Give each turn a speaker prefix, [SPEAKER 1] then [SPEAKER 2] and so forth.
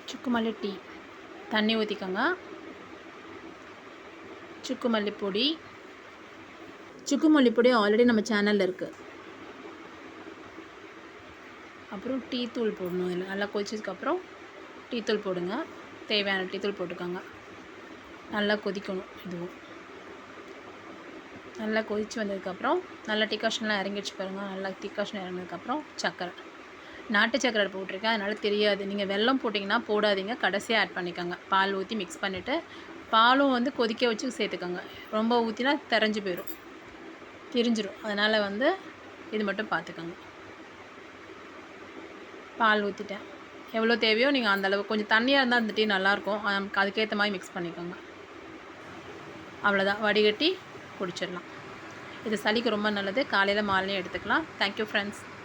[SPEAKER 1] சுக்குமல்லி tea தண்ணி ஊற்றிக்கோங்க. சுக்குமல்லி பொடி ஆல்ரெடி நம்ம சேனலில் இருக்குது. அப்புறம் டீ தூள் போடணும். இதில் நல்லா கொதிச்சதுக்கப்புறம் டீ தூள் போடுங்க. தேவையான டீ தூள் போட்டுக்கோங்க. நல்லா கொதிக்கணும். இதுவும் நல்லா கொதித்து வந்ததுக்கப்புறம் நல்லா டிகாஷன்லாம் இறங்கிடுச்சு பாருங்கள். நல்லா டிகாஷன் இறங்கினதுக்கப்புறம் சர்க்கரை, நாட்டு சர்க்கரை போட்டிருக்கேன், அதனால் தெரியாது. நீங்கள் வெல்லம் போட்டிங்கன்னா போடாதீங்க, கடைசியாக ஆட் பண்ணிக்கோங்க. பால் ஊற்றி மிக்ஸ் பண்ணிவிட்டு பாலும் வந்து கொதிக்க வச்சு சேர்த்துக்கோங்க. ரொம்ப ஊற்றினா திரஞ்சு போயிடும், திரிஞ்சிடும். அதனால் வந்து இது மட்டும் பார்த்துக்கோங்க. பால் ஊற்றிட்டேன். எவ்வளோ தேவையோ நீங்கள் அந்தளவு. கொஞ்சம் தண்ணியாக இருந்தால் அந்த டீ நல்லாயிருக்கும். அதுக்கேற்ற மாதிரி மிக்ஸ் பண்ணிக்கோங்க. அவ்வளோதான், வடிகட்டி குடிச்சிடலாம். இது சளிக்கு ரொம்ப நல்லது. காலையில் மாலையும் எடுத்துக்கலாம். Thank you friends.